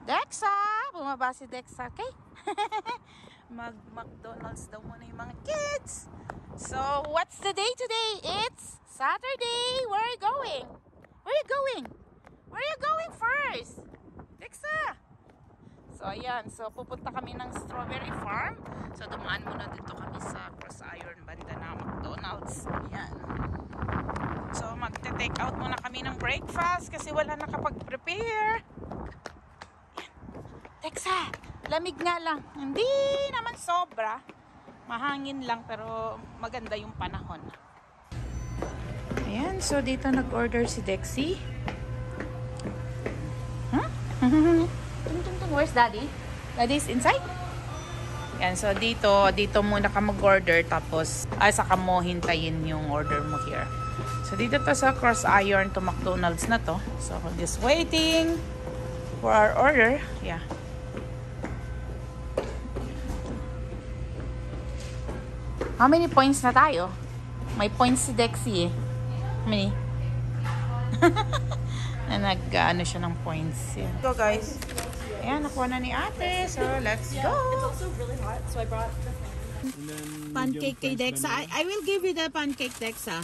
Dexa! Bumaba si Dexa, okay? Mag-McDonald's daw muna yung mga kids. So, what's the day today? It's Saturday. Where are you going? Where are you going? Where are you going first? Dexa! So, ayan. So, pupunta kami ng strawberry farm. So, dumaan muna dito kami sa Cross Iron banda na McDonald's. Ayan. So, magte-take out muna kami ng breakfast kasi wala nakapag-prepare. Dexa, lamig nga lang. Hindi naman sobra. Mahangin lang pero maganda yung panahon. Ayan, so dito nag-order si Dexy. Huh? Where's Daddy? Daddy's inside? Ayan, so dito muna ka mag-order tapos saka mo hintayin yung order mo here. So dito to sa Cross Iron to McDonald's na to. So I'm just waiting for our order. Yeah. How many points na tayo? May points si Dexy eh. How many? Nag-ano siya ng points. Yeah. Go guys. Ayan, nakuha na ni ate. So, let's go. It's also really hot, so I brought pancake kay Dexa. I will give you the pancake, Dexa.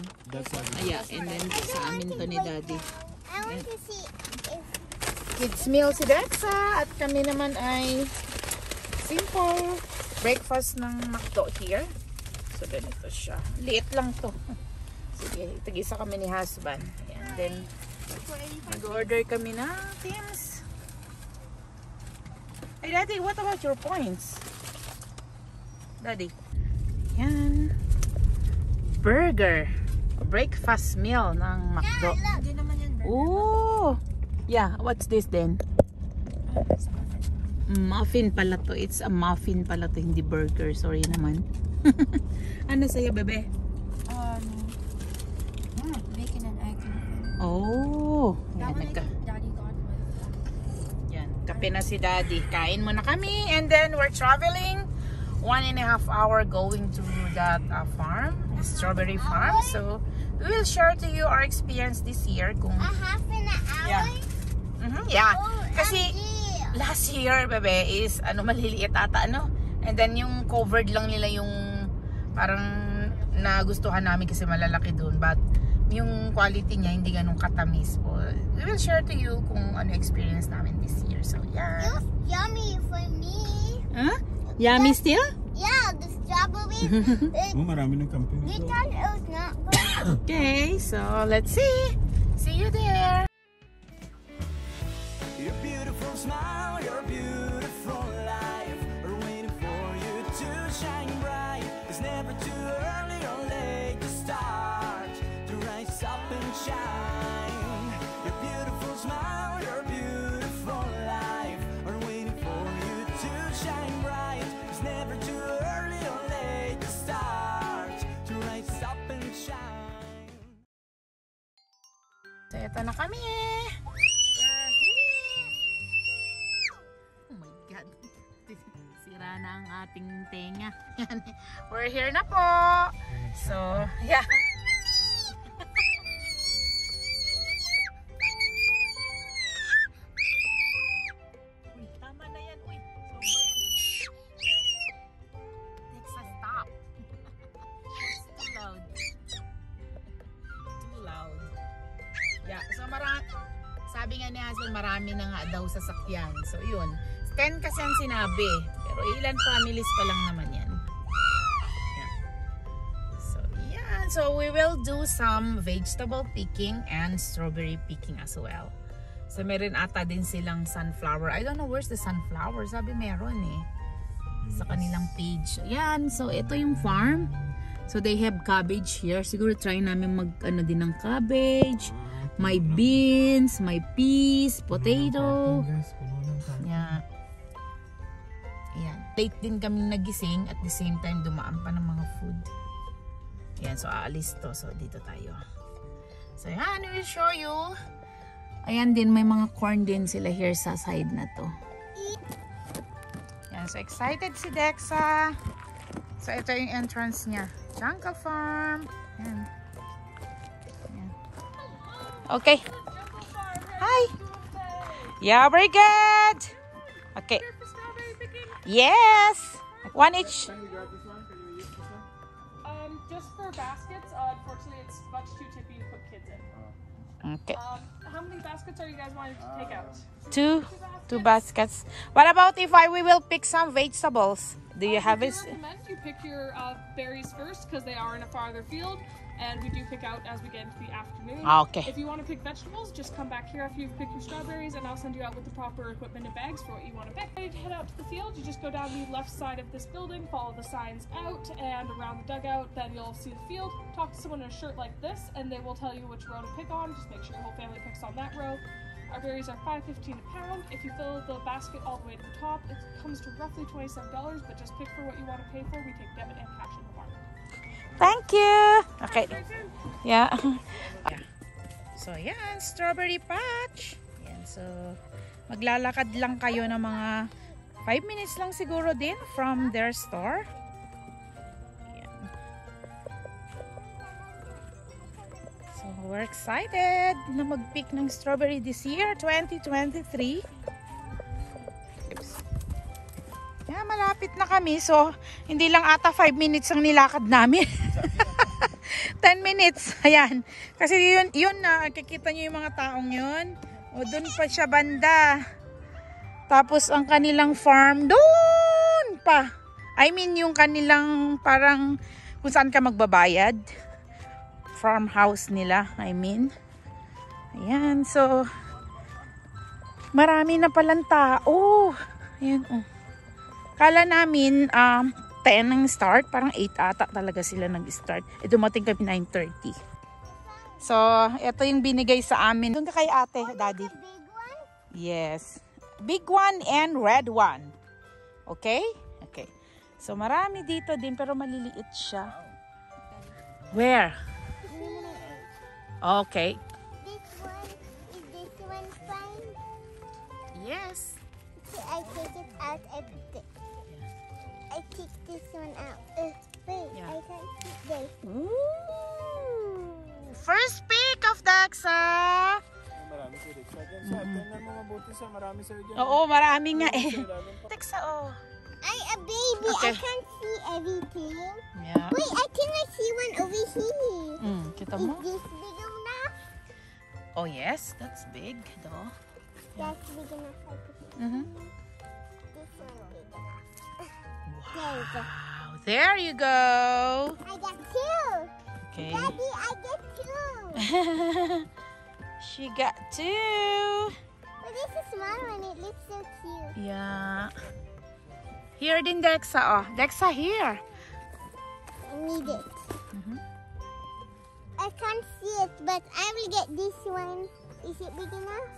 Yeah, and then sa amin to ni Daddy. I want to see if Kids meal si Dexa. At kami naman ay simple breakfast ng McDo here. So, ganito siya. Liit lang to. Sige, tag-isa kami ni husband. Ayan. Then, nag-order kami na things. Hey, Daddy, what about your points? Daddy. Ayan. Burger. Breakfast meal ng McDo. Hindi naman yan burger. Oh! Yeah, what's this then? Muffin pala to. It's a muffin pala to, hindi burger. Sorry naman. Ano sa'yo, bebe? Bacon and egg. Oh! Yan, Daddy got with. yan, kape na si Daddy. Kain muna kami. And then, we're traveling 1.5 hours going to that farm. Strawberry farm. So, we will share to you our experience this year. Kung, a half an hour. yeah. Yeah. Oh, Kasi, last year, bebe, is, maliliit ata, And then, yung covered lang nila yung parang nagustuhan namin kasi malalaki dun. But, yung quality niya, hindi ganun katamis po. We will share to you kung ano experience namin this year. So, yeah. It was yummy for me. Huh? Yummy still? Yeah, the strawberry. Marami ng camping. We thought it was not good. Okay, so let's see. See you there. Your beautiful smile, your beautiful life are waiting for you to shine bright. It's never too early or late to start to rise up and shine. Your beautiful smile, your beautiful life are waiting for you to shine bright. It's never too early or late to start to rise up and shine. So, ito na kami. We're here. Oh my God. Sira na ang ating tenga. We're here na po. So, yeah. Uy, tama na yan. Uy, sobra yan. Dexa, stop. It's too loud. Too loud. Yeah, so sabi nga ni husband, marami na nga daw sasakyan. So, yun. 10 kasi ang sinabi. Pero ilan families pa lang naman yan. Yeah. So, yeah. So, we will do some vegetable picking and strawberry picking as well. So, meron ata din silang sunflower. I don't know where's the sunflower. Sabi meron eh. Sa kanilang page. Yan. So, ito yung farm. So, they have cabbage here. Siguro try namin mag-ano din ng cabbage. May beans, may peas, potato. Yeah. Ayan. Late din kami nagising at the same time dumaan pa ng mga food. Ayan. So, aalis to. So, dito tayo. So, yan. I will show you. Ayan din. May mga corn din sila here sa side na to. Ayan. So, excited si Dexa. So, ito yung entrance niya. Jungle Farm. Ayan. Ayan. Okay. Hi. Yeah, very good. Okay. Here for strawberry picking? Yes. One each. Can we grab this one? Can we use this one? Just for baskets, unfortunately, it's much too tippy to put kids in. Okay. How many baskets are you guys wanting to take out? Two baskets. What about if we will pick some vegetables? Do you have I it? do recommend you pick your berries first because they are in a farther field, and we do pick out as we get into the afternoon. Okay. If you want to pick vegetables, just come back here after you've picked your strawberries, and I'll send you out with the proper equipment and bags for what you want to pick. Ready to head out to the field, you just go down the left side of this building, follow the signs out and around the dugout, then you'll see the field. Talk to someone in a shirt like this, and they will tell you which row to pick on. Just make sure your whole family picks on that row. Our berries are $5.15 a pound. If you fill the basket all the way to the top, it comes to roughly $27, but just pick for what you want to pay for. We take debit and cash in the farm. Thank you. Okay. Very soon. Yeah. So, yan. Strawberry patch. Yan. So, maglalakad lang kayo ng mga 5 minutes lang siguro din from their store. Yan. So, we're excited na mag-pick ng strawberry this year, 2023. Oops. Yeah, malapit na kami. So, hindi lang ata 5 minutes ang nilakad namin. 10 minutes. Ayan. Kasi yun na, kikita nyo yung mga taong yun. O, dun pa siya banda. Tapos, ang kanilang farm, dun pa. I mean, yung kanilang parang kung saan ka magbabayad. Farmhouse nila, I mean. Ayan, so, marami na palang tao. Ayan, oh. Kala namin, 10 ang start. Parang 8 ata talaga sila nag-start. E dumating kami 9:30. So, ito yung binigay sa amin. Doon ka kay ate, daddy. The big one? Yes. Big one and red one. Okay? Okay. So, marami dito din pero maliliit siya. Where? Okay. This one, is this one fine? Yes. Okay, I take it out and put it. I take this one out. Wait, Yeah. I can't take this. Ooh! First pick of Daxa! Marami sa Rixa dyan. Sa tingnan mo mabuti sa marami sa dyan. Oo, marami nga eh. Daxa, oh. I a baby. Okay. I can't see everything. Yeah. Wait, I think I see one over here. Kita Is mo? this big enough? Oh, yes. That's big, though. That's big enough. I put it. Mm-hmm. This one big enough. There you go. Wow. There you go. I got two. Okay. Daddy, I get two. She got two. But this is small one. It looks so cute. Yeah. Here din Dexa, oh. Dexa, here. I need it. Mhm. I can't see it, but I will get this one. Is it big enough?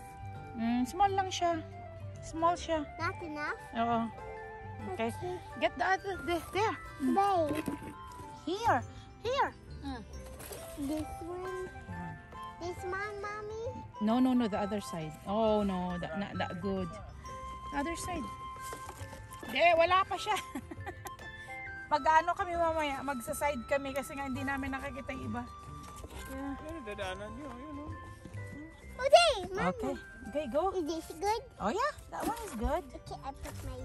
Small lang siya. Small siya. Not enough? Oo. Okay. Get the other, there. Babe, Here. Here. this one. This one, mommy? No, the other side. Oh, no, not that good. The other side. Wala pa siya. Mag-ano kami mamaya, magsa-side kami kasi nga hindi namin nakikita yung iba. Yeah. Yan, dadaanan nyo. Yun, oh. Okay, mommy. Okay. Okay, go. Is this good? Oh yeah, that one is good. Okay, I put my...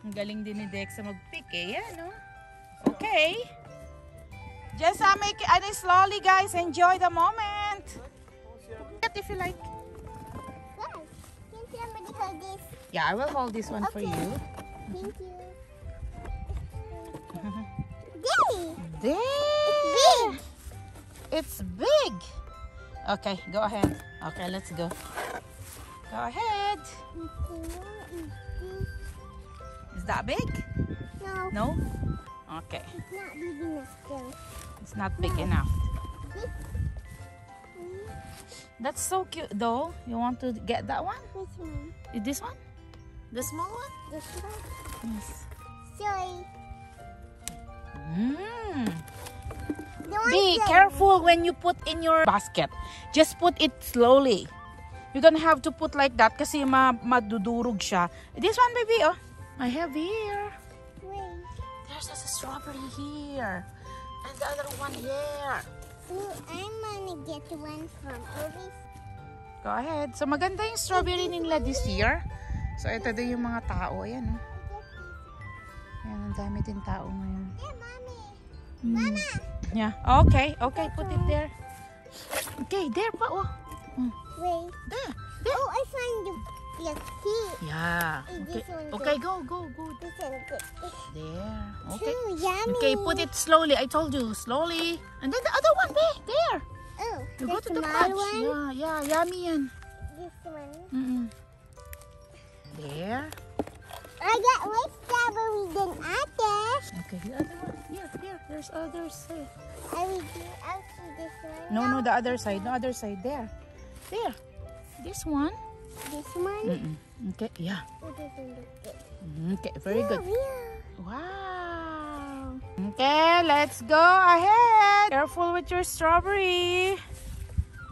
Ang galing din ni Dexa mag-pick eh. Yan, no? Okay. Just make it slowly, guys. Enjoy the moment. If you like. Wow. Can somebody hold this? Yeah, I will hold this one for Okay. you. Thank you. Daddy, There. big. It's big. Okay, go ahead. Okay, let's go. Go ahead. Is that big? No, No? Okay. it's not big enough though. It's not big enough. This, That's so cute though. You want to get that one? which one? This one? The small one? This one? Yes. Sorry. The one Be that- careful when you put in your basket. Just put it slowly. You don't have to put like that kasi madudurog siya. This one, baby, oh. I have here. Wait. There's a strawberry here. And the other one here. Ooh, I'm gonna get one from over. Go ahead. So, maganda yung strawberry nila this year. So, ito din yung mga tao. Ayan, oh. Ayan, ang dami din tao ngayon. Yeah, mommy. Mm. Yeah. Okay. Okay, put it there. Okay, there pa, oh. Wait. There. Oh, I find the key. Yeah. Is Okay. this one Okay, good? go. This one good. There. Okay. Yummy. Okay, put it slowly. I told you, slowly. And then the other one, there. Oh, You the go to the small patch. one. Yeah, yummy yan. This one. There. I got white strawberry than others. Okay, the other one. Yeah, there. There's others. I'll see this one. No, the other side. The other side. There. This one. This one. Okay, yeah. Oh, this one looks good. Okay, very good. Yeah. Wow. Okay, let's go ahead. Careful with your strawberry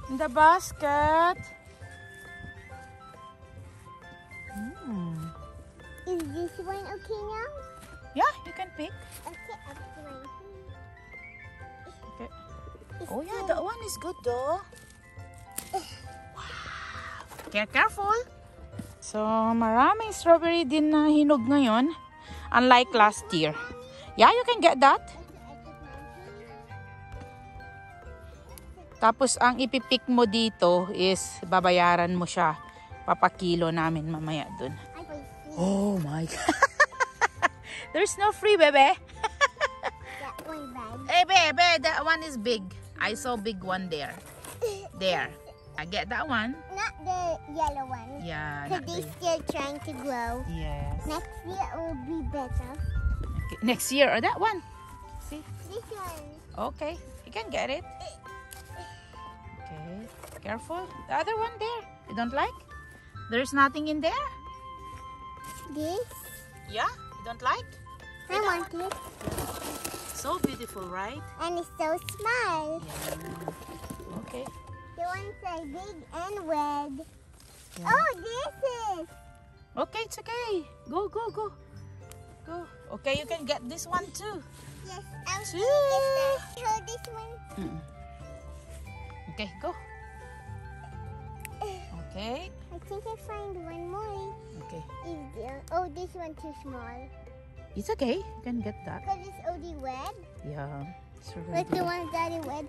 in the basket. Is this one okay now? Yeah, you can pick. Okay, I'll try. Okay. It's Oh yeah, good. that one is good though. Wow. Careful. So, maraming strawberry din na hinog ngayon. Unlike last year. Yeah, you can get that. Tapos, ang ipipick mo dito is babayaran mo siya. Papakilo namin mamaya dun. I will see Oh my God. There's no free, bebe. that one bag. Hey, bebe, that one is big. I saw big one there. There. I get that one. Not the yellow one. Yeah. Because not they're the- still trying to grow. Yes. Next year it will be better. Okay, next year or that one. See? This one. Okay. You can get it. Okay. Careful. The other one there. You don't like? There's nothing in there? This. Yeah? You don't like? I want it. So beautiful, right? And it's so small. Okay. The ones are big and red. Yeah. Oh, this is. Okay, it's okay. Go. Go. Okay, you can get this one too. Yes, I'll Two. see if there's this one. Okay, go. Okay. I think I find one more. Okay. Is there? Oh, this one too small. It's okay. You can get that. Because it's only red. Yeah. It's Like the already. ones that are red.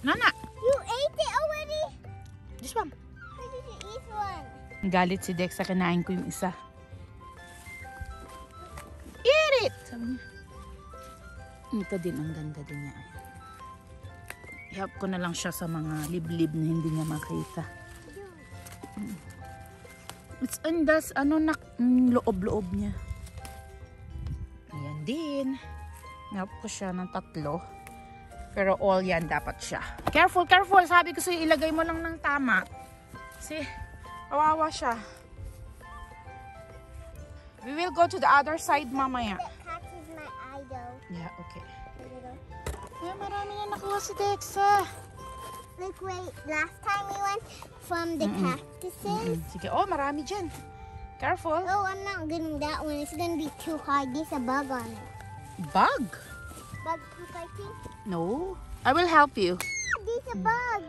Nana, You ate it already? this one. How did you eat one? Galit si Dex sa kinain ko yung isa. Eat it! Sabi niya. Ito din, ang ganda din niya. I-help ko na lang siya sa mga liblib na hindi niya makita. It's in this, loob-loob niya. Ayan din. I-help ko siya ng 3. Pero all yan dapat siya. Careful! Sabi ko sa'yo, ilagay mo lang ng tama. See? Kawawa siya. We will go to the other side mamaya. That catches my eye though. Yeah, okay. A little. Ay, marami na nakuha si Dexa. Look, wait. Last time we went from the cactuses. Sige, oh, marami dyan. Careful. Oh, I'm not getting that one. It's gonna be too hard. There's a bug on it. Bug? Bug poop, I think. No. I will help you. There's a bug.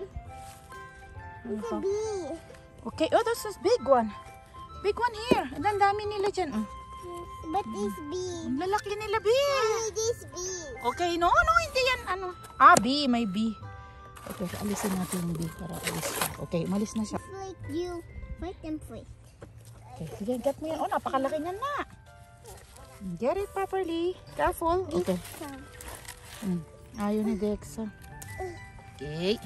There's a bee. Okay, oh, this is big one. Big one here. Ang dami nila dyan. Yes, but this bee. Ang lalaki nila, bee. Only this bee. Okay, no, hindi yan. Bee, may bee. Okay, alisin natin yung bee para alis siya. Okay, umalis na siya. It's like you fight them first. Okay, sige, get mo yan. Oh, napakalaki niyan na. Get it properly. Careful. Okay. Ayaw ni Dexa. Okay.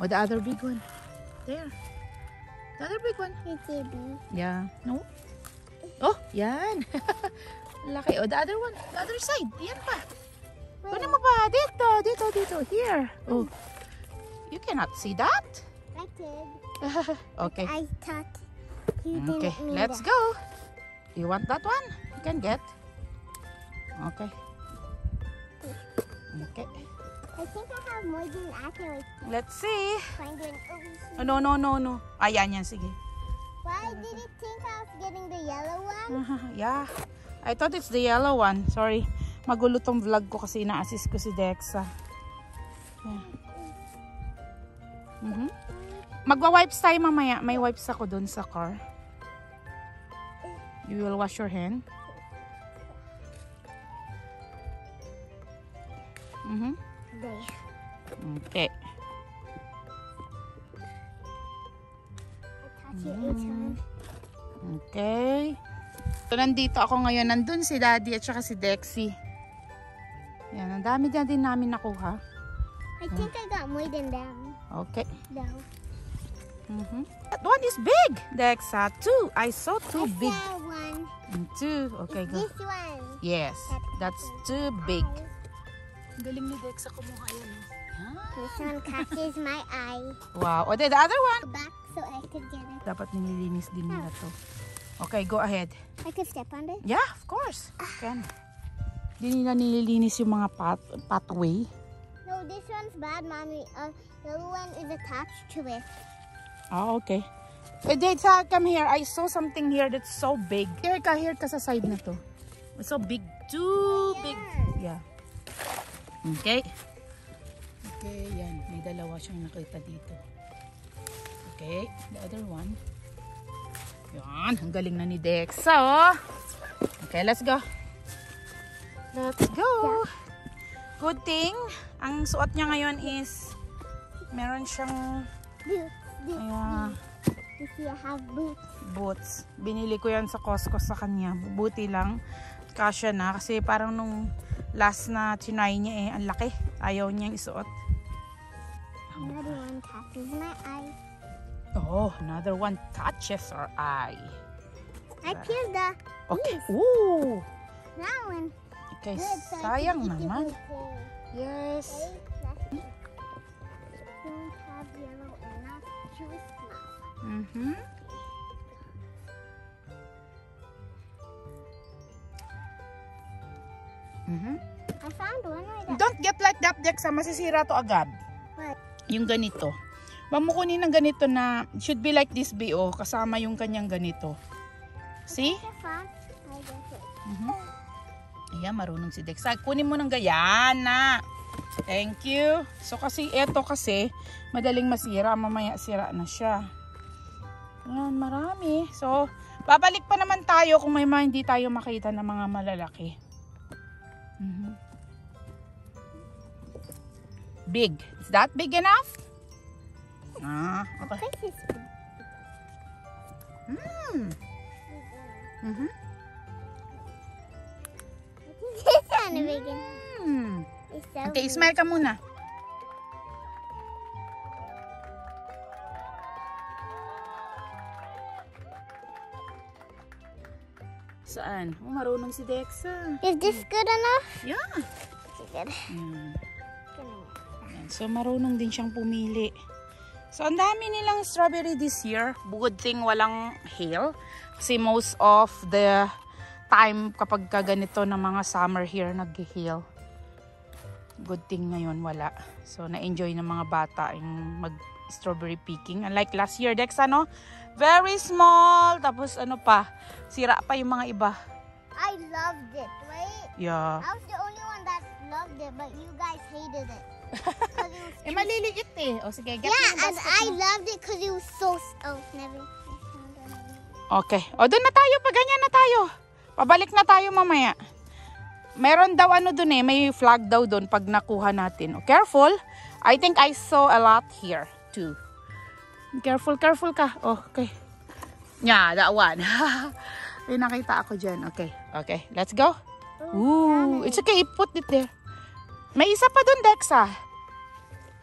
Oh, the other big one. There. The other big one. It's a bee. Yeah. No? Oh, yan. Laki. Oh, the other one. The other side. Yan pa. Kunin mo pa. Dito. Here. Oh. You cannot see that? I did. Okay. I thought you didn't Okay. mean Let's that. go. You want that one? You can get. Okay. Okay. I think I have more than accurate. Let's see. Find one. Oh, no. Ayan yan. Sige. Why did it think I was getting the yellow one? Yeah. I thought it's the yellow one. Sorry. Magulo tong vlog ko kasi ina-assist ko si Dexa. Yeah. Magwa-wipes tayo mamaya. May wipes ako dun sa car. You will wash your hand. There. Okay. Touch it each one. Okay. So, nandito ako ngayon. Nandun si Daddy at saka si Dexy. Yan, ang dami din namin nakuha. I think I got more than them. Okay. No. That one is big, Dexa. 2. I saw 2 big. That one. And 2. Okay, go. This one. Yes, that's too big. Ang galing ni Dexa kumuha yan. This one catches my eye. Wow. O, the other one. Back so I could get it. Dapat nililinis din nila to. Okay, go ahead. I could step on it. Yeah, of course. Can. Di nila nililinis yung mga pathway. No, this one's bad, Mommy. The other one is attached to it. Oh, okay. Dexa, come here. I saw something here that's so big. Here ka sa side na to. It's so big. Too big. Yeah. Okay. Okay, yan. May dalawa siyang nakita dito. Okay, the other one. Yan, ang galing na ni Dexa, oh. Okay, let's go. Let's go. Good thing, ang suot niya ngayon is meron siyang You see, I have boots. boots. Binili ko yan sa Costco sa kanya. Buti lang, kasya na. Kasi parang nung last na trinay niya eh, ang laki. Ayaw niyang isuot. Another one catches my eye. Oh, another one touches our eye. I peeled the Okay. leaves. Ooh. That one. Okay, Good, so I sayang can eat it naman. with the- Yes. Okay, don't have yellow enough juice now. Mm-hmm. Mm-hmm. I found one right there. Don't get like that, Dexa. Masisira to agad. What? Yung ganito. Wag mo kunin ng ganito na should be like this, B.O. Kasama yung kanyang ganito. See? I found. I guess it. Ayan, marunong si Dexa. Kunin mo ng gayan na. Thank you. So kasi, eto kasi, madaling masira. Mamaya sira na siya. Ayan, marami. So, babalik pa naman tayo kung may mga hindi tayo makita ng mga malalaki. Big. Is that big enough? Ah, okay. This is big. Mm-hmm. This one big enough. It's so Okay, big. smile ka muna. Saan? Oh, marunong si Dexa. Is this good enough? Yeah. Okay, good. Yan. Good enough. Yan. So, marunong din siyang pumili. So, ang dami nilang strawberry this year. Good thing walang hail. Kasi most of the time kapag ganito ng mga summer here, nag-hail. Good thing ngayon wala. So, na-enjoy ng mga bata yung mag-strawberry picking. Unlike last year, Dex, ano? Very small. Tapos, ano pa? Sira pa yung mga iba. I loved it, right? Yeah. I was the only one that loved it, but you guys hated it. 'Cause it was Eh, maliliit eh. O, sige, get yeah, yung and basket I mo. loved it because it was so. Oh, never. Okay. O, doon na tayo. Pag ganyan na tayo. Pabalik na tayo mamaya. Meron daw ano doon eh. May flag daw doon pag nakuha natin. O, careful. I think I saw a lot here too. Careful, careful ka. Oh, okay. Yeah, that one. May nakita ako dyan. Okay. Okay. Let's go. Ooh. It's okay. Put it there. May isa pa doon, Dexa.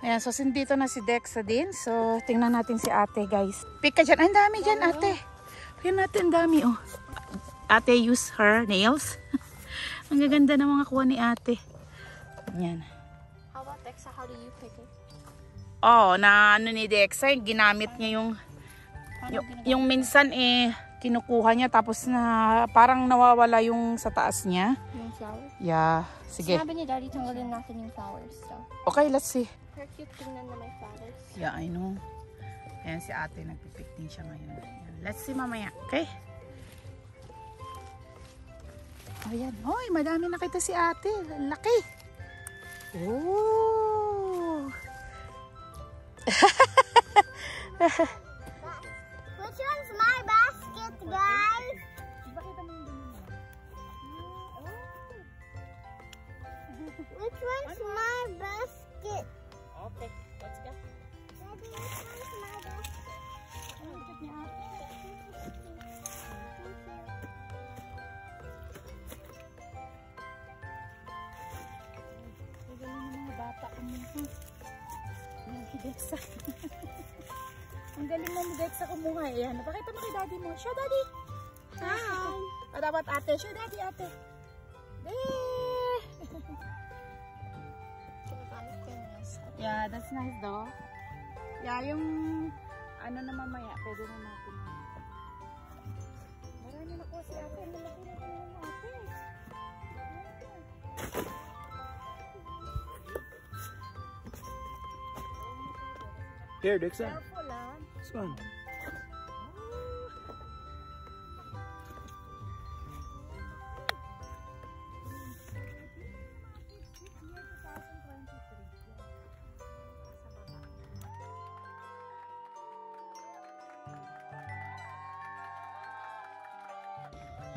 Ayan. So, dito na si Dexa din. So, tingnan natin si ate, guys. Pick ka dyan. Ang dami dyan, ate. Ayan natin, dami, oh. Ate use her nails. Ang gaganda ng mga kuha ni ate. Ayan. How about Dexa? How do you pick it? Oh, na ano ni Dexa, ginamit niya yung minsan eh, kinukuha niya tapos na parang nawawala yung sa taas niya. Yung flowers? Yeah, sige. Sabi ni Daddy tanggalin natin yung flowers. So, Okay, let's see. per cute tingnan na may flowers. Yeah, I know. Ayan si ate, nagpipick din siya ngayon. Ayan. Let's see mamaya, okay? Ayan. Hoy, madami nakita si ate. Ang laki. Oh. Which one's my basket, guys? Which one's my basket? Okay, let's go. Daddy, which one's my basket? Galing ng mga bata kumuha. Si Dexa. Ang galing mo Dexa kumuha. Ayan, napakita mo kay daddy mo. Show daddy. Hi. Dapat ate. Show daddy ate. There. Yeah, that's nice though. Yeah, yung ano na mamaya, pwede na natin. Marami na po si ate. Malaki na po yung ate. Here, Dexa. Careful ah. This one.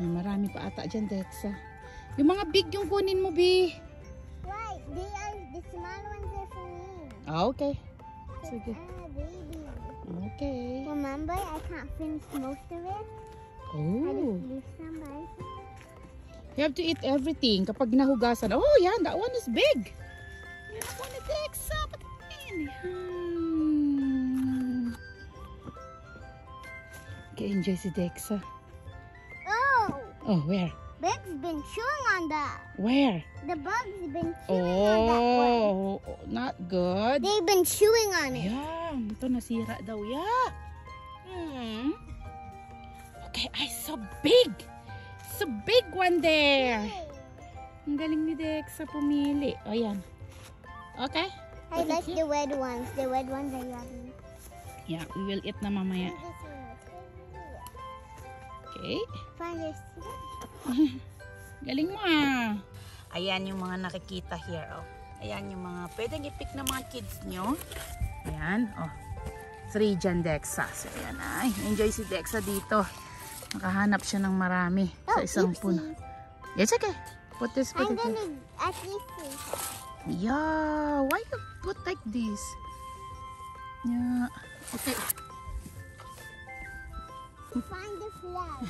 Marami pa ata dyan, Dexa. Yung mga big yung kunin mo, Bi. Right, the small ones are for me. Ah, okay. Sige. Baby. Okay. Remember, I can't finish most of it. I Oh. just leave some by. You have to eat everything kapag nahugasan. Oh, yan. That one is big. Yan ako ni Dexa. Patingin. Okay, enjoy si Dexa. Oh, Oh, where? Big's been chewing on that. Where? The bug's been chewing on that one. Oh, not good. They've been chewing on it. Yan. Ito nasira daw. Yeah. Okay, I saw big. So big one there. Ang galing ni Dexa pumili. O, yan. Okay. I like the red ones. The red ones are yummy. Yeah, we will eat na mamaya. This one is Okay. Find your Galing mo ah. Ayan yung mga nakikita here. Oh. Ayan yung mga pwedeng i-pick ng mga kids nyo. Ayan. Oh. 3 dyan, Dexa. So, ayan. Ay, enjoy si Dexa dito. Nakahanap siya ng marami sa isang puno. Yes, okay. Put this, put I'm it gonna here. at least see. Yeah. Why you put like this? Yeah. Okay. Find the flag.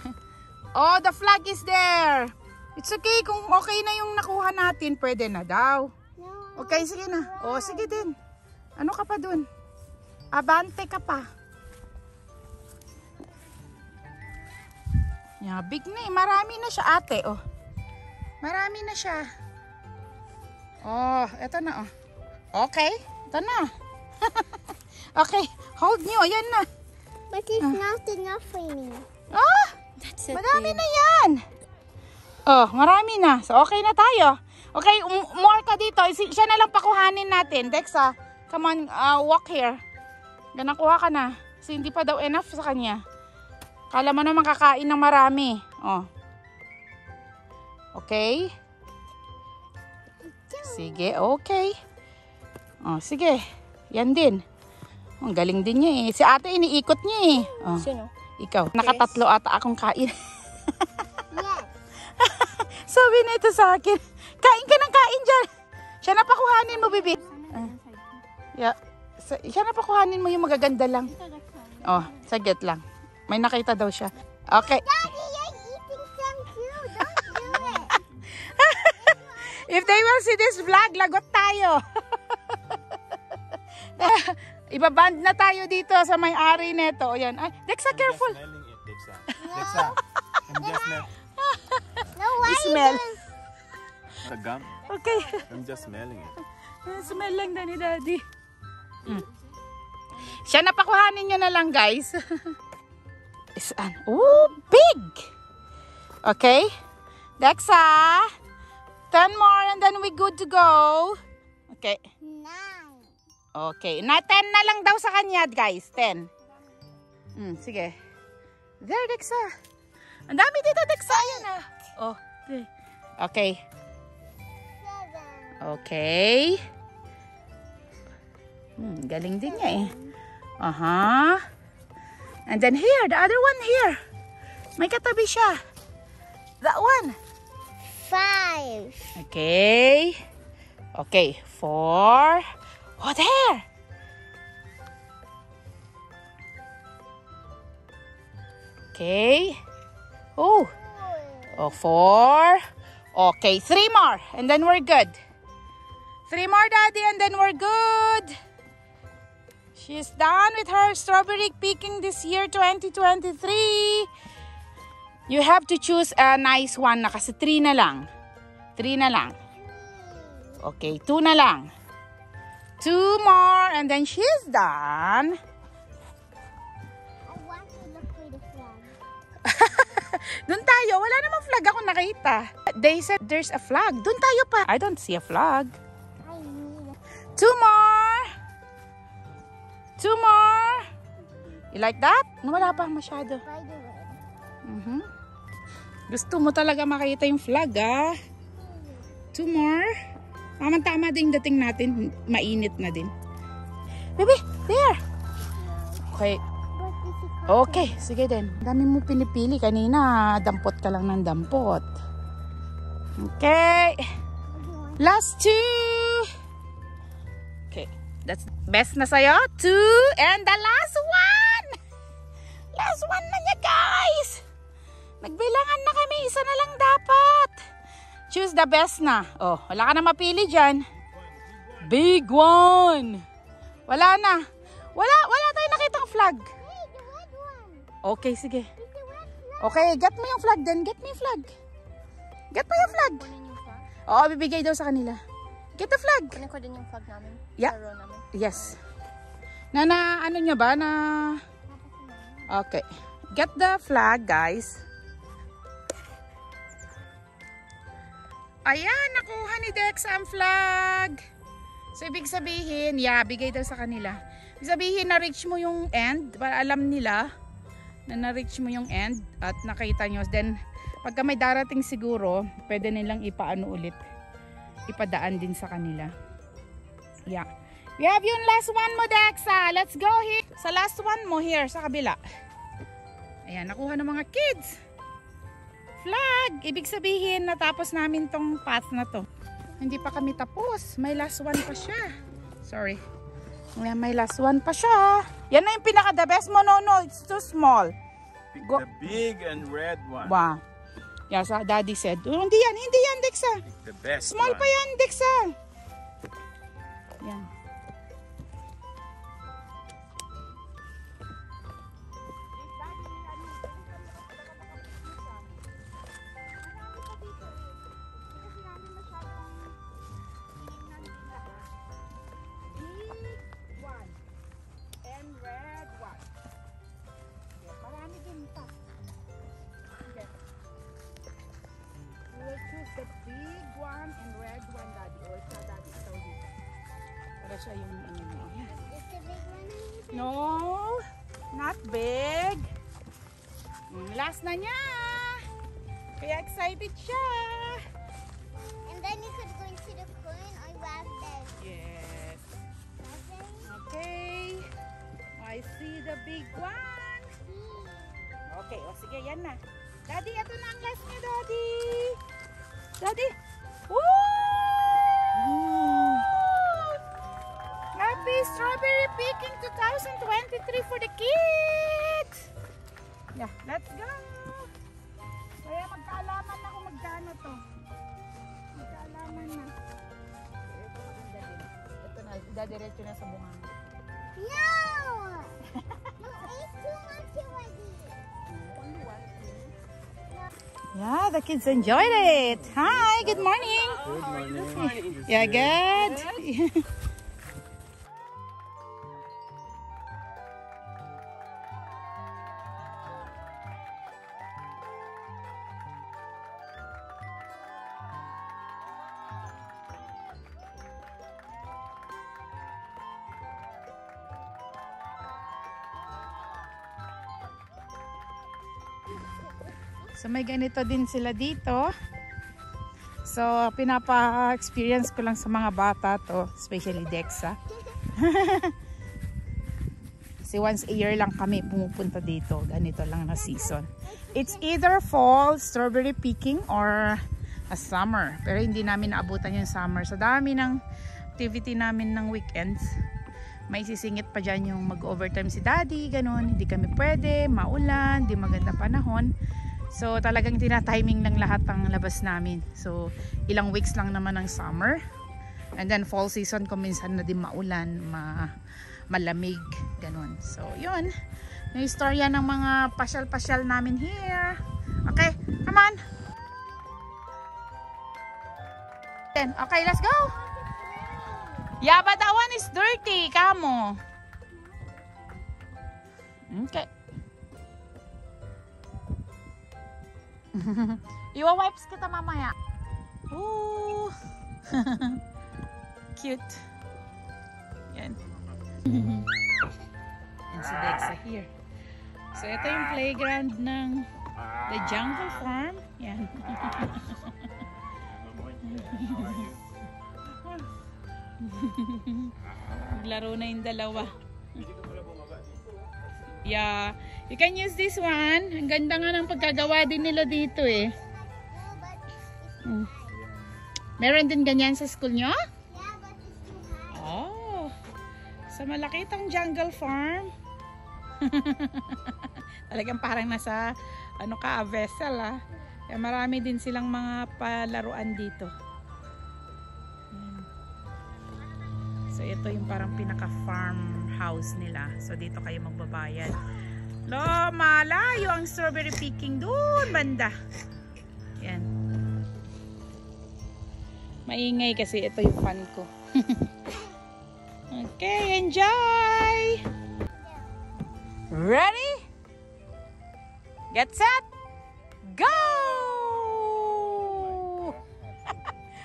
Oh, the flag is there. It's okay. Kung okay na yung nakuha natin, pwede na daw. No. Okay, sige na. Oh, sige din. Ano ka pa dun? Abante ka pa. Yeah, big na eh. Marami na siya, ate. Oh. Marami na siya. Oh, eto na oh. Okay, eto na. Okay, hold nyo. Ayan na. But it's not enough for me. Ah! Madami na yan. Oh, marami na. So, okay na tayo. Okay, more ka dito. Siya na lang pakuhanin natin. Dexa, come on, walk here. Ganakuha ka na. Kasi hindi pa daw enough sa kanya. Kala mo naman kakain ng marami. Oh. Okay. Sige, okay. Oh, sige. Yan din. Ang galing din niya eh. Si ate iniikot niya eh. Oh. Sino? Ikaw. Nakatatlo ata akong kain. Yes. Sabi na ito sa akin. Kain ka ng kain dyan. Siya na pakuhanin mo, bibi. Yeah. Siya na pakuhanin mo yung magaganda lang. Oh, saglit lang. May nakita daw siya. Okay. Daddy, you're eating some too. Don't do it. If they will see this vlog, lagot tayo. Ibaband na tayo dito sa may-ari neto. Ayan. Ay, Dexa, careful. I'm just smelling it, Dexa. Dexa, I'm just No, why you Smell. doing- the gum. Okay. I'm just smelling it. Smell lang na ni Daddy. Siya na pakuhanin nyo na lang, guys. Oh, big! Okay. Dexa, 10 more and then we good to go. Okay. 9. Okay. Na 10 na lang daw sa kanya, guys. 10. Sige. There, Dexa. Ang dami dito, Dexa. Ayan ah. Oh. Okay. 7. Okay. Galing din niya eh. And then here, the other one here. May katabi siya. That one. 5. Okay. Okay, 4. Oh, there. Okay. Oh. Oh, 4. Okay, 3 more. And then we're good. 3 more, Daddy, and then we're good. She's done with her strawberry picking this year, 2023. You have to choose a nice one na kasi 3 na lang. 3 na lang. Okay, 2 na lang. 2 more, and then she's done. I want to look for the flag. Doon tayo. Wala namang flag ako nakita. They said there's a flag. Doon tayo pa. I don't see a flag. I need 2 more. 2 more. You like that? Wala pa masyado. by the way. Gusto mo talaga makita yung flag, ah. 2 more. Tama-tama din dating natin. Mainit na din. Baby, there. Okay. But this is Okay, sige din. Dami mo pinipili. Kanina, dampot ka lang ng dampot. Okay. Last 2. Okay. That's best na sa'yo. 2. And the last one. Last one na niya, guys. Nagbilangan na kami. Isa na lang dapat. Choose the best na. Oh, wala ka na mapili dyan. Big one. Wala na. Wala tayo nakitang flag. Hey, the red one. Okay, sige. It's the red flag. Okay, get mo yung flag then. Get me yung flag. Get mo yung flag. Kunin yung flag. Oo, bibigay daw sa kanila. Get the flag. Kunin ko din yung flag namin. Yeah. Sa row namin. Yes. Na ano nyo ba? Na... Okay. Get the flag, guys. Ayan, nakuha ni Dex ang flag. So, ibig sabihin, bigay daw sa kanila. Ibig sabihin, na-reach mo yung end. Para alam nila na na-reach mo yung end at nakita nyo. Then, pagka may darating siguro, pwede nilang ipaano ulit. Ipadaan din sa kanila. Yeah. We have yung last one mo, Dexa. Let's go here. Sa last one mo here, sa kabila. Ayan, nakuha ng mga kids. Flag. Ibig sabihin, natapos namin tong path na to. Hindi pa kami tapos. May last one pa siya. Sorry. Ayan, may last one pa siya. Yan na yung pinaka-the best mo. No, it's too small. Pick Go. the big and red one. Wow. Yeah, so Daddy said, oh, hindi yan, Dexa. The best Small one. pa yan, Dexa. Yan. The big one and red one, Daddy. Or sa Daddy, ito dito. Para siya yung ano mo. It's the big one. No, not big. Last na niya. Kaya excited siya. And then you could go into the coin or raspberry. Yes. Raspberry? Okay. I see the big one. Okay, o sige, yan na. Daddy, ito na ang last niya, Daddy. Daddy. Woo! Happy Strawberry Picking 2023 for the kids! Yeah, let's go! Kaya magkaalaman na kung magkano to. Magkaalaman na. Ito maganda din. Ito na, dadiretso na sa bunga. No! You ate too much already. Yeah, the kids enjoyed it. Hi, good morning. Good morning. Yeah, good. So may ganito din sila dito. So pinapa-experience ko lang sa mga bata to, especially Dexa. Kasi once a year lang kami pumupunta dito. Ganito lang na season. It's either fall, strawberry picking, or a summer. Pero hindi namin naabutan yung summer. Sa dami ng activity namin ng weekends, may sisingit pa dyan yung mag-overtime si daddy, ganun. Hindi kami pwede, maulan, di maganda panahon. So talagang tina-timing lang lahat ang labas namin. So ilang weeks lang naman ang summer. And then fall season kung minsan na din maulan, malamig, ganun. So yun, yung istorya ng mga pasyal-pasyal namin here. Okay, come on. Then, okay, let's go. Yeah, but that one is dirty, kamo. Okay. Iwa-wipes kita mamaya. Ooh. Cute. Yan. And si Dexa here. So, ito yung playground ng The Jungle Farm. Yan. Naglaro na yung dalawa. Yeah. You can use this one. Ang ganda nga ng pagkagawa din nila dito eh. Meron din ganyan sa school nyo? Oh. Sa malaki itong jungle farm. Talagang parang nasa ano ka, vessel ah. Kaya marami din silang mga palaruan dito. So ito yung parang pinaka farm house nila. So dito kayo magbabayad. Lo, malayo ang strawberry picking doon banda. Yan. Maingay kasi ito yung fan ko. Okay, enjoy! Ready? Get set! Go!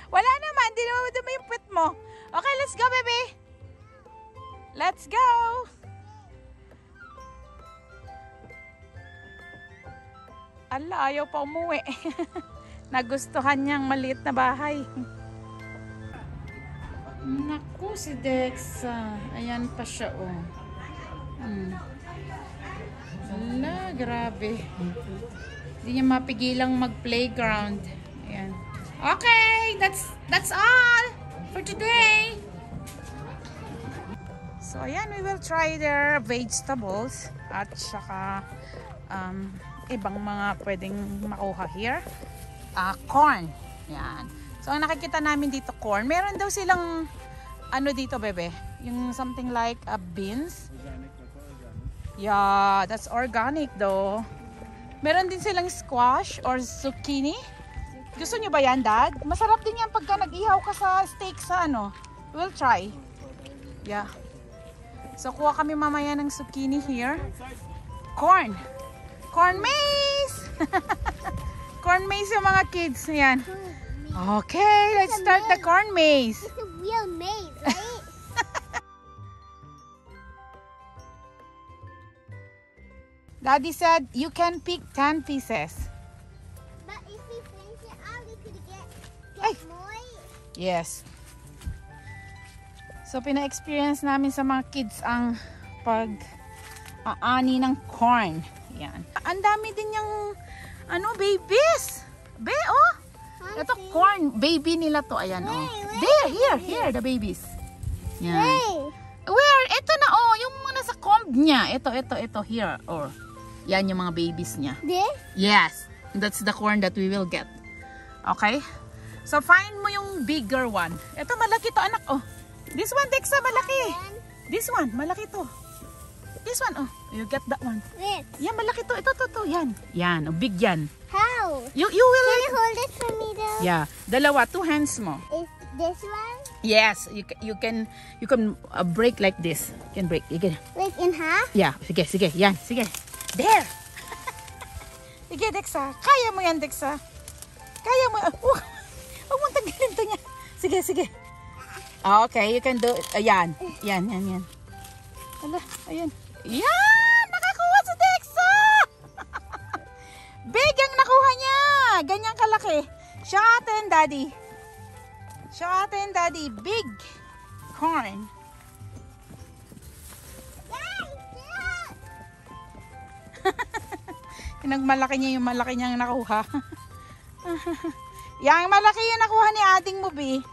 Wala naman, di naman yung put mo. Okay, let's go, baby! Let's go! Ala, ayaw pa umuwi. Nagustuhan niyang maliit na bahay. Naku, si Dexa. Ayan pa siya, oh. Ala, grabe. Hindi niya mapigilang mag-playground. Ayan. Okay, that's all for today. So, ayan, we will try their vegetables at saka ibang mga pwedeng makuha here. Corn. Yan. So, ang nakikita namin dito, corn. Meron daw silang, ano dito, bebe? Yung something like beans. Organic na to, organic. Yeah, that's organic though. Meron din silang squash or zucchini. Gusto nyo ba yan, Dad? Masarap din yan pagka nag-ihaw ka sa steak sa ano. We'll try. Yeah. So, kuha kami mamaya ng zucchini here. Corn. Corn maze! Corn maze yung mga kids. Yan. Okay, let's start the corn maze. It's a real maze, right? Daddy said you can pick 10 pieces. But if we finish it all, we could get Ay. more. Yes. So, pina-experience namin sa mga kids ang pag-aani ng corn. Yan. Ang dami din yung ano, babies. Be, oh. Ito, corn. Baby nila to. Ayan, oh. There, here, the babies. Yan. Hey, Where? Ito na, oh. Yung mga nasa comb niya. Ito, here. Or, yan yung mga babies niya. this? Yes. That's the corn that we will get. Okay? So, find mo yung bigger one. Ito, malaki to, anak. Oh. This one, Dexa, malaki. This one, malaki to. This one, oh. You get that one. This. Yan, malaki to. Ito. Yan. Yan, oh, big yan. How? You will... Can you hold it for me though? Yeah. Dalawa, 2 hands mo. Is this one? Yes, you can break like this. You can break. You can. Like in half? Yeah, sige. Yan, sige. There. Sige, Dexa. Kaya mo yan, Dexa. Kaya mo. Huwag mong tanggalin to niya. Sige. Okay, you can do it. Ayan. Yan. Ala, ayan. Yan! Nakakuha si Dexa! Big ang nakuha niya. Ganyan kalaki. Show atin, Daddy. Big corn. Guys, Pinagmalaki niya yung malaki niyang nakuha. Yang malaki yung nakuha ni ating mo, B.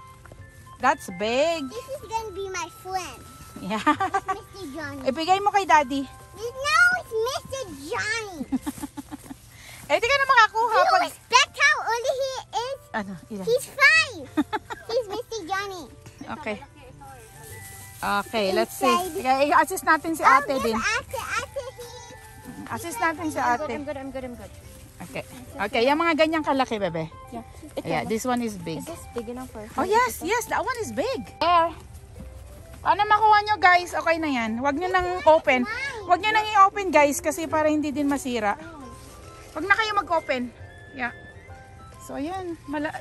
That's big. This is gonna be my friend. Yeah. Mr. Johnny. Ibigay mo kay Daddy. No, it's Mr. Johnny. Eh, di ka na makakuha. You Pag... respect how old he is? Ano? Ilan? He's 5. He's Mr. Johnny. Okay. Okay, let's see. I-assist natin si ate din. Ate, Assist natin si ate. I'm good. Okay. Okay, yung mga ganyang kalaki, bebe. Yeah. Yeah, this one is big. Is this big enough for? Oh, yes, that one is big. There. Paano makuha nyo, guys? Okay na yan. Huwag nyo nang open. Huwag nyo nang i-open, guys, kasi para hindi din masira. Huwag na kayo mag-open. Yeah. So, ayan.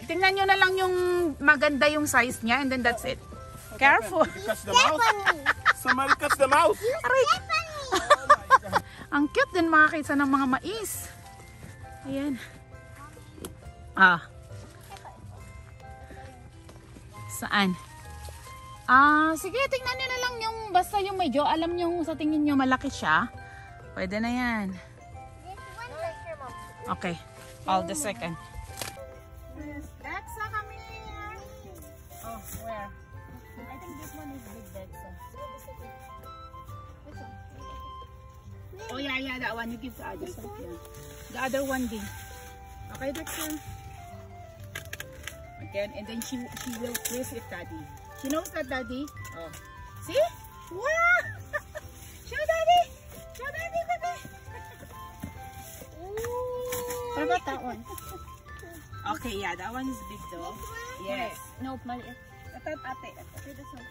Tingnan nyo na lang yung maganda yung size niya and then that's it. Careful. Catch the mouse. Somebody catch the mouse. Aray. Ang cute din makakita ng mga mais. Ayan. Saan? Sige, tingnan nyo na lang yung basta yung medyo alam nyo sa tingin nyo malaki siya. Pwede na yan. Okay. Hold the second. Dexa, come here. Oh, where? I think this one is big, Dexa. Oh, yeah, that one. You give the other side. Yeah. The other one, din. Okay, Dexa. Again, and then she will kiss it, Daddy. She knows that, Daddy. Oh. See? Wow! Show Daddy! Show Daddy, baby! What about that one? Okay, yeah, that one is big though. Yes. No, maliit. Ate. Okay, this one.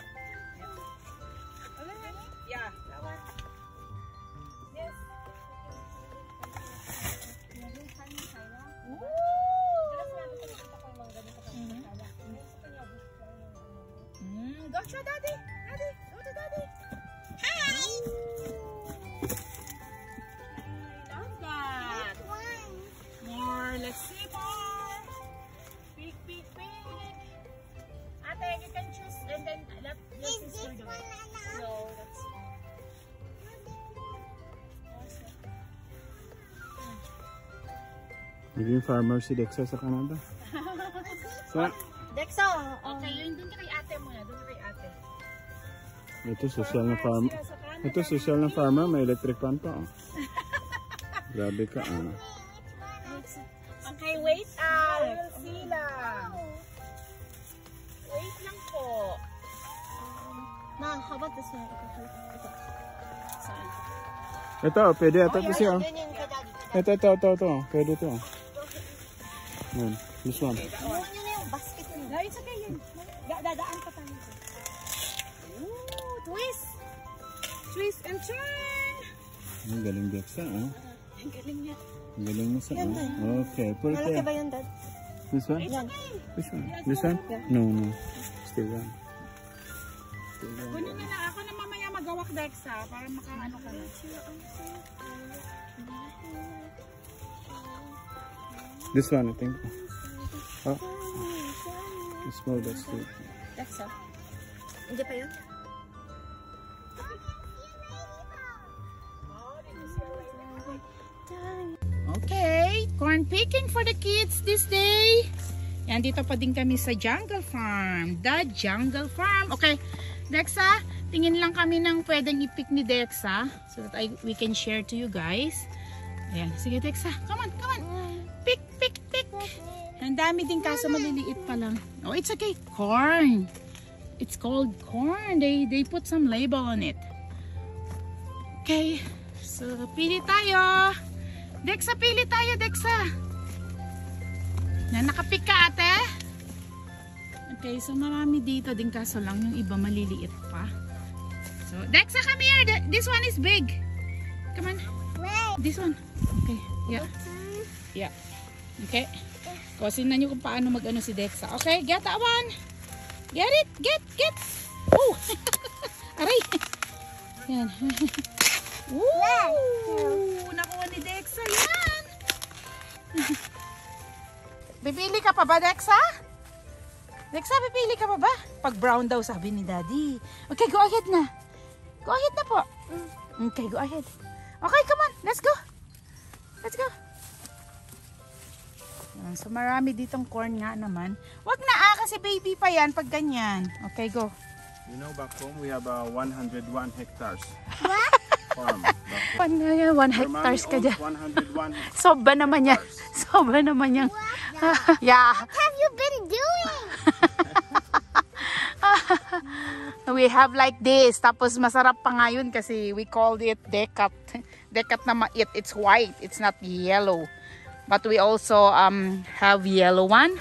Yeah, that one. Yes. Go show Daddy. Daddy, go to Daddy. Hi. I love that. More. Let's see more. Big. Ate, you can choose and then let sister do it. No, that's Naging farmer si Dexa sa Canada. Dexa. okay. Yun dun kay ate muna. Dun kay ate. Ito social na farmer. Ito social na farmer, may electric fan pa. Oh. Grabe ka. Okay, wait. We'll see lang. Wait lang po. Ma, how about this one? Saan? Ito, pwede ito kasi oh. Ito. Pwede ito. Yan, this one. No, it's okay yun. Dadaan pa tayo. Ooh, twist. Twist and turn. Ang galing Dexa, oh. Ang galing niya. Ang galing mo sa, oh. Okay, put it Malaki there. ba yun, Dad? This one? Yan. This one? This one? No. Still one. Kunin nila ako na mamaya magawak Dexa para makaano ka na. This one, I think. Oh. It's small, but still. Dexa. Hindi pa yun? Okay, corn picking for the kids this day. Yan, dito pa din kami sa Jungle Farm. The Jungle Farm. Okay, Dexa, tingin lang kami ng pwedeng i-pick ni Dexa so that we can share to you guys. Ayan, sige Dexa, come on. Pick. Ang dami din kaso maliliit pa lang. Oh, it's okay. Corn. It's called corn. They put some label on it. Okay, so pili tayo. Dexa, pili tayo, Dexa. Nakapik ka, ate? Okay, so marami dito din kaso lang yung iba maliliit pa. So, Dexa, come here. This one is big. Come on. This one. Okay, yeah. Okay. Kusin na nyo kung paano mag-ano si Dexa. Okay, get that one. Get it. Get. Oh! Aray. Yan. Woo! Nakuha ni Dexa yan. Bibili ka pa ba, Dexa? Dexa, bibili ka pa ba? Pag brown daw, sabi ni Daddy. Okay, go ahead na. Go ahead na po. Okay, go ahead. Okay, come on. Let's go. Ayan. So, marami ditong corn nga naman. Wag na kasi baby pa yan pag ganyan. Okay, go. You know, back home we have 101 hectares. What? Farm. Back home. Paano yan? 1 Your hectares ka mommy dyan. owns 101 hectares. Soba naman yan. Soba naman yan. Yeah. What have you been doing? We have like this. Tapos masarap pa nga yun kasi we called it decat. Decat na it's white. It's not yellow. But we also have yellow one.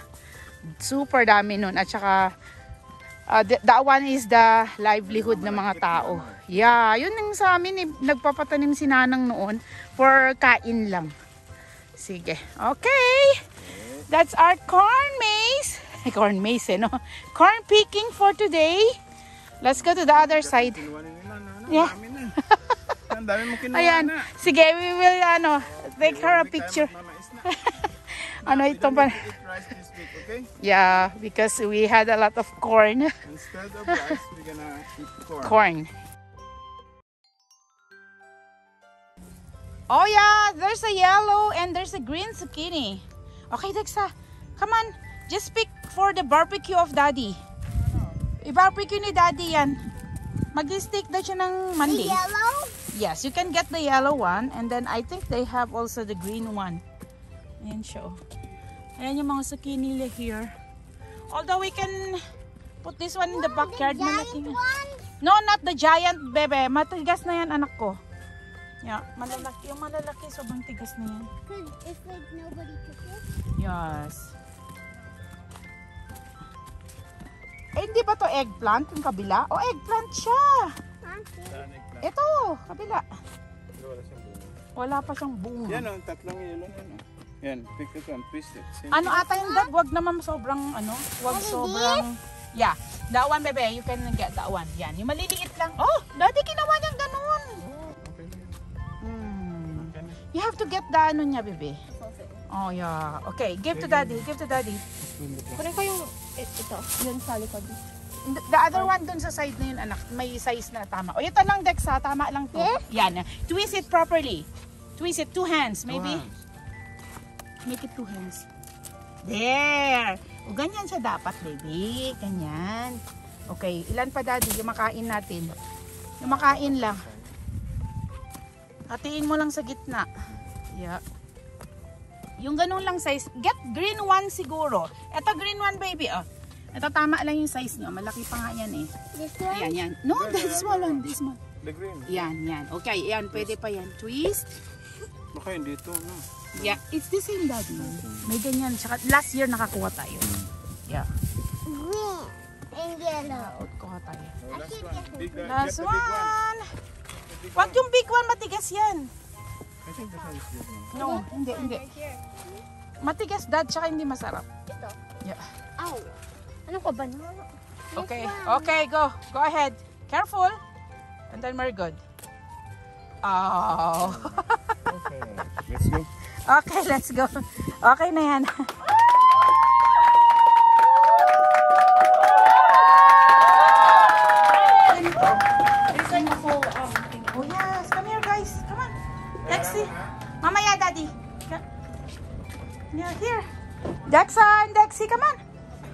Super dami nun. At saka that one is the livelihood ng mga tao. Yeah, yun yung sa amin. Nagpapatanim si Nanang noon for kain lang. Sige. Okay. That's our corn maze. Corn maze, no? Corn picking for today. Let's go to the other side. Kinuha nila na. Yeah. Dami na. Ang dami mo kinuha Ayan. na. Sige, we will take her a picture. Mama is na. Ano We ito don't pa? need to eat rice this week, okay? Yeah, because we had a lot of corn. Instead of rice, we're gonna eat corn. Corn. Oh yeah, there's a yellow and there's a green zucchini. Okay, Dexa, come on. Just pick for the barbecue of Daddy. I-barbecue ni Daddy yan. Mag-steak na siya ng Monday. Yellow? Yes, you can get the yellow one and then I think they have also the green one. Ayan siya. Ayan yung mga zucchini here. Although we can put this one in the backyard. The Malaki giant nga. one? No, not the giant, bebe. Matigas na yan, anak ko. Yeah, malalaki. Yung malalaki, sobrang tigas na yan. Cause if like nobody took it. Yes. Eh, hindi ba to eggplant yung kabila? O, eggplant siya. Ito, kabila. Wala pa siyang bunga. Yan o, tatlong yellow na. Yan, pick this one, twist it. See? Ano ata yung dad? Wag naman sobrang, wag sobrang, yeah. That one, bebe, you can get that one. Yan, yung maliliit lang. Oh, daddy, ginawa niyang ganun. Okay. You have to get the ano niya, bebe. Oh, yeah. Okay, give to daddy, give to daddy. Kunin ko yung ito, yun sa likod. The other one dun sa side na yun, anak. May size na tama. O, ito lang, Dex, ha? Tama lang to. Yan. Twist it properly. Twist it. 2 hands, maybe. Make it 2 hands. There. O, ganyan siya dapat, baby. Ganyan. Okay. Ilan pa, daddy? Yung makain natin. Yung makain lang. Hatiin mo lang sa gitna. Yeah. Yung ganun lang size. Get green one siguro. Ito green one, baby. Oh. Ito tama lang yung size niya. Malaki pa nga yan eh. This one? Ayan, yan. No, this small one. This small. The green. Yan, yan. Okay, yan. Pwede pa yan. Twist. Baka hindi ito, no? Yeah, it's the same, daddy. May ganyan. Saka last year nakakuha tayo. Yeah. Green and yellow. Kuha tayo. Oh, last one. Big, Last get the big one. one. Wag yung big one. Matigas yan. I think this one is big one. No, hindi, hindi. Matigas, dad. Tsaka hindi masarap. Ito. Yeah. Ow. Ano ka ba na? Okay, okay, go. Go ahead. Careful. And then we're good. Oh. Okay, let's go. Okay, let's go. Okay na yan. Oh yes, come here guys. Come on. Lexi. Mamaya, daddy. Yeah, here. Dexa and Dexy, come on.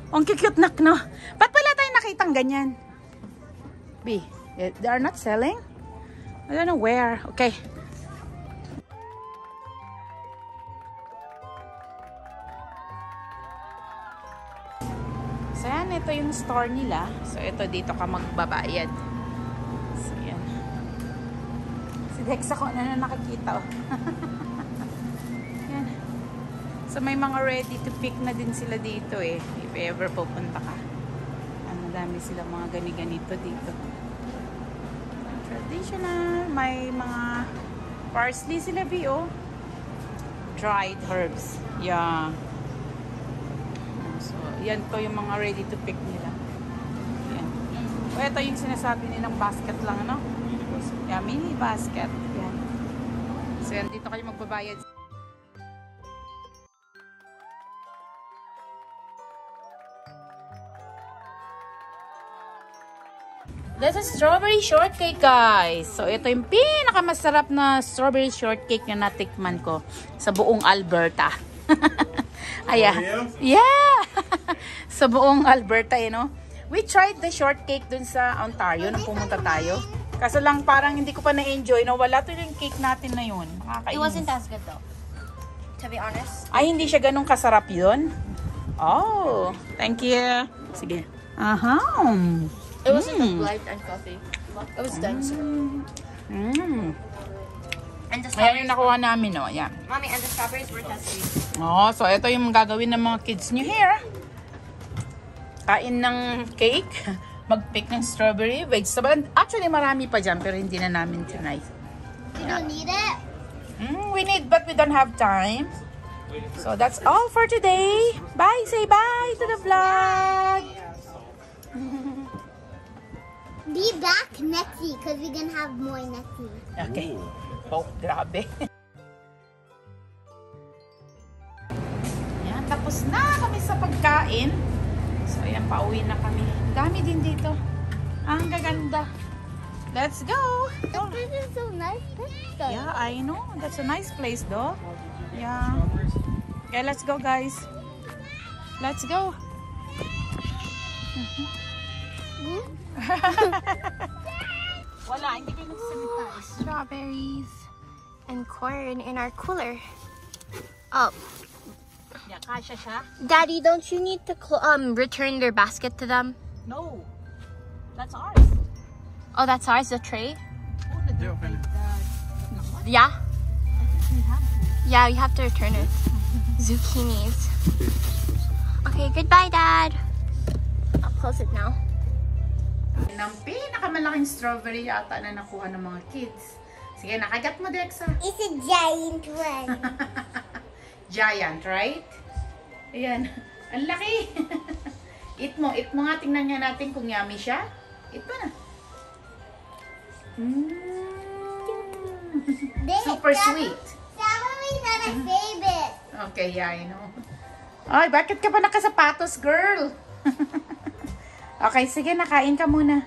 Ang cute nak, no? Ba't wala tayong nakitang ganyan? B, they are not selling? I don't know where. Okay. So yan, ito yung store nila. So ito dito ka magbabayad. So yan. Si Dexa ko na nakikita. Oh. Yan. So may mga ready to pick na din sila dito eh. If ever pupunta ka. Ang dami sila mga gani-ganito dito. Traditional. May mga parsley sila, B.O. Dried herbs. Yeah. So, yan to yung mga ready to pick nila. Yan. O, ito yung sinasabi nilang basket lang, ano? Yeah, mini basket. Yan. So, yan. Dito kayo magbabayad. This is strawberry shortcake, guys. So, ito yung pinakamasarap na strawberry shortcake na natikman ko sa buong Alberta. Ayan. Yeah! Sa buong Alberta, no? We tried the shortcake dun sa Ontario nung pumunta tayo. Kaso lang parang hindi ko pa na-enjoy. Nawala to yung cake natin na yun. It wasn't as good though. To be honest. Ay, hindi siya ganun kasarap yun? Oh, thank you. Sige. Aha. It wasn't light and coffee. It was denser. And the Ayan yung strawberries. nakuha namin, no? Ayan. Mommy, and the strawberries were tasty. Oh, so ito yung gagawin ng mga kids nyo here. Kain ng cake, mag-pick ng strawberry, vegetable. Actually, marami pa dyan, pero hindi na namin tonight. You don't need it? We need, but we don't have time. So that's all for today. Bye! Say bye to the vlog! Be back next week because we're gonna have more next week. Okay. Oh, grabe. Yan, tapos na kami sa pagkain. So, ayan, pauwi na kami. Ang dami din dito. Ang gaganda. Let's go! Oh, This is so nice. yeah, I know. That's a nice place, though. Yeah. Okay, let's go, guys. Let's go. Wala, hindi kayo nagsalita. Strawberries and corn in our cooler. Oh, Yeah, kasha siya. Daddy, don't you need to return your basket to them? No. That's ours. Oh, that's ours, the tray? Oh, the Yeah, okay. Yeah? Yeah, you have to return it. Zucchinis. Okay, goodbye, Dad. I'll close it now. Ng pinakamalaking strawberry yata na nakuha ng mga kids. Sige, nakagat mo, Dexa. It's a giant one. Giant, right? Ayan. Ang laki. Eat mo nga. Tingnan nga natin kung yummy siya. Eat mo na. Super sweet. Strawberries are my favorite. Okay, yeah, I know. Ay, bakit ka pa nakasapatos, girl? Okay, sige, nakain ka muna.